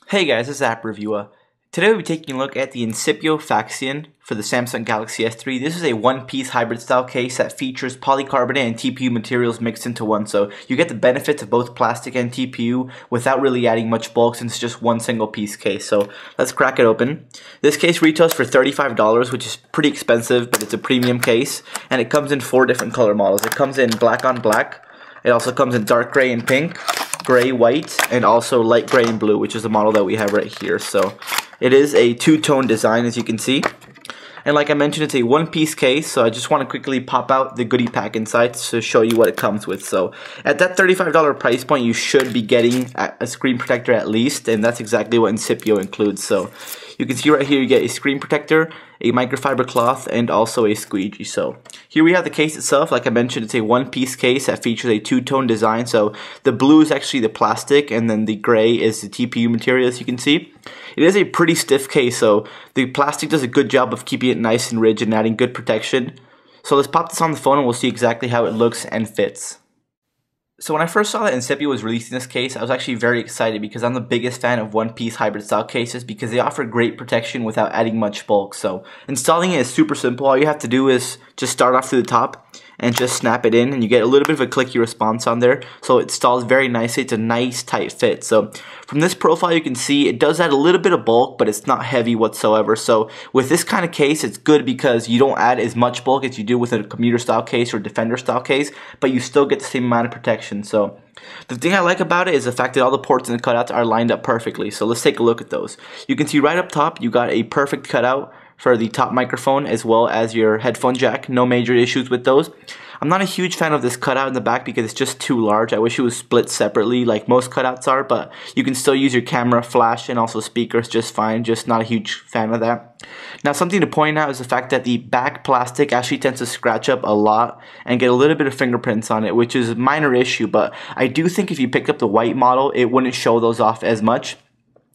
Hey guys, this is App Reviewer. Today we'll be taking a look at the Incipio Faxion for the Samsung Galaxy S3. This is a one-piece hybrid style case that features polycarbonate and TPU materials mixed into one, so you get the benefits of both plastic and TPU without really adding much bulk since it's just one single piece case. So let's crack it open. This case retails for $35, which is pretty expensive, but it's a premium case, and it comes in 4 different color models. It comes in black on black, it also comes in dark gray and pink, gray, white, and also light gray and blue, which is the model that we have right here. So it is a two-tone design, as you can see. And like I mentioned, it's a one-piece case, so I just want to quickly pop out the goodie pack inside to show you what it comes with. So at that $35 price point, you should be getting a screen protector at least, and that's exactly what Incipio includes. So you can see right here you get a screen protector, a microfiber cloth, and also a squeegee. So here we have the case itself. Like I mentioned, it's a one-piece case that features a two-tone design. So the blue is actually the plastic, and then the gray is the TPU material, as you can see. It is a pretty stiff case, so the plastic does a good job of keeping it nice and rigid and adding good protection. So let's pop this on the phone and we'll see exactly how it looks and fits. So when I first saw that Incipio was releasing this case, I was actually very excited because I'm the biggest fan of one-piece hybrid style cases because they offer great protection without adding much bulk. So installing it is super simple. All you have to do is just start off through the top and just snap it in, and you get a little bit of a clicky response on there, so it installs very nicely. It's a nice tight fit. So from this profile you can see it does add a little bit of bulk, but it's not heavy whatsoever. So with this kind of case it's good because you don't add as much bulk as you do with a commuter style case or defender style case, but you still get the same amount of protection. So the thing I like about it is the fact that all the ports and the cutouts are lined up perfectly. So let's take a look at those. You can see right up top you got a perfect cutout for the top microphone as well as your headphone jack. No major issues with those. I'm not a huge fan of this cutout in the back because it's just too large. I wish it was split separately like most cutouts are, but you can still use your camera, flash, and also speakers just fine. Just not a huge fan of that. Now something to point out is the fact that the back plastic actually tends to scratch up a lot and get a little bit of fingerprints on it, which is a minor issue, but I do think if you picked up the white model it wouldn't show those off as much.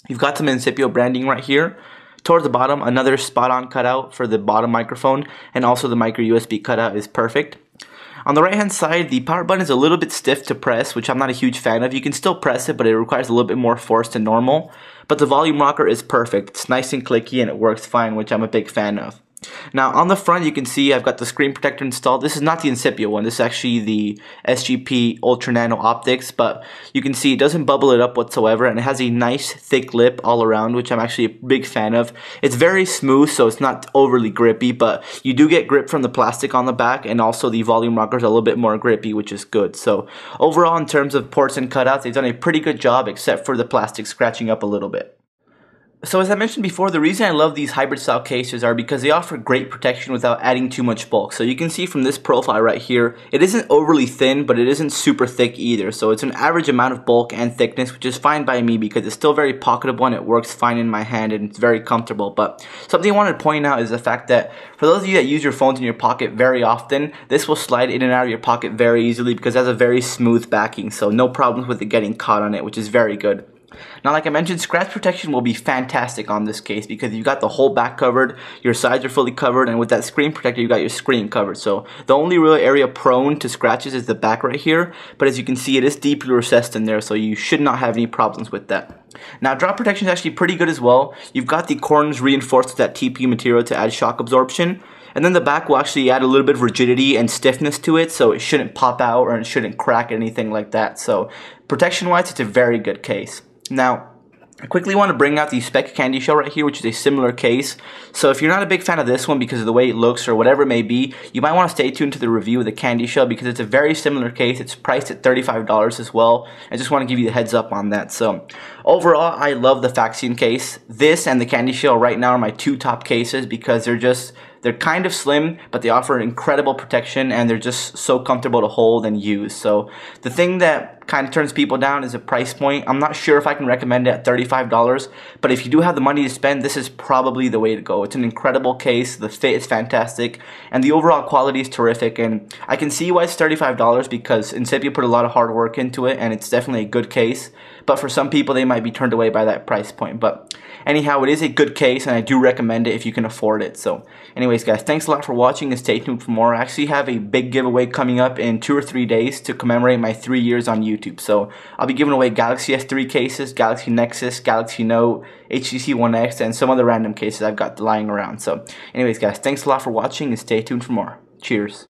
You've got some Incipio branding right here. Towards the bottom, another spot-on cutout for the bottom microphone, and also the micro USB cutout is perfect. On the right hand side, the power button is a little bit stiff to press, which I'm not a huge fan of. You can still press it, but it requires a little bit more force than normal. But the volume rocker is perfect. It's nice and clicky and it works fine, which I'm a big fan of. Now on the front you can see I've got the screen protector installed. This is not the Incipio one, this is actually the SGP Ultra Nano Optics, but you can see it doesn't bubble it up whatsoever, and it has a nice thick lip all around, which I'm actually a big fan of. It's very smooth, so it's not overly grippy, but you do get grip from the plastic on the back, and also the volume rocker is a little bit more grippy, which is good. So overall, in terms of ports and cutouts, they've done a pretty good job except for the plastic scratching up a little bit. So as I mentioned before, the reason I love these hybrid style cases are because they offer great protection without adding too much bulk. So you can see from this profile right here, it isn't overly thin, but it isn't super thick either. So it's an average amount of bulk and thickness, which is fine by me because it's still very pocketable and it works fine in my hand and it's very comfortable. But something I wanted to point out is the fact that for those of you that use your phones in your pocket very often, this will slide in and out of your pocket very easily because it has a very smooth backing. So no problems with it getting caught on it, which is very good. Now, like I mentioned, scratch protection will be fantastic on this case because you've got the whole back covered, your sides are fully covered, and with that screen protector, you've got your screen covered. So the only real area prone to scratches is the back right here, but as you can see, it is deeply recessed in there, so you should not have any problems with that. Now, drop protection is actually pretty good as well. You've got the corners reinforced with that TPU material to add shock absorption. And then the back will actually add a little bit of rigidity and stiffness to it, so it shouldn't pop out or it shouldn't crack, anything like that. So protection-wise, it's a very good case. Now, I quickly want to bring out the Spec Candy Shell right here, which is a similar case. So if you're not a big fan of this one because of the way it looks or whatever it may be, you might want to stay tuned to the review of the Candy Shell because it's a very similar case. It's priced at $35 as well. I just want to give you the heads up on that. So overall, I love the Faxion case. This and the Candy Shell right now are my two top cases because they're kind of slim, but they offer incredible protection and they're just so comfortable to hold and use. So the thing that kind of turns people down is the price point. I'm not sure if I can recommend it at $35, but if you do have the money to spend, this is probably the way to go. It's an incredible case, the fit is fantastic, and the overall quality is terrific, and I can see why it's $35 because Incipio put a lot of hard work into it, and it's definitely a good case, but for some people, they might be turned away by that price point. But anyhow, it is a good case, and I do recommend it if you can afford it. So anyways, guys, thanks a lot for watching, and stay tuned for more. I actually have a big giveaway coming up in 2 or 3 days to commemorate my 3 years on YouTube. YouTube. So I'll be giving away Galaxy S3 cases, Galaxy Nexus, Galaxy Note, HTC One X, and some other random cases I've got lying around. So anyways guys, thanks a lot for watching and stay tuned for more. Cheers.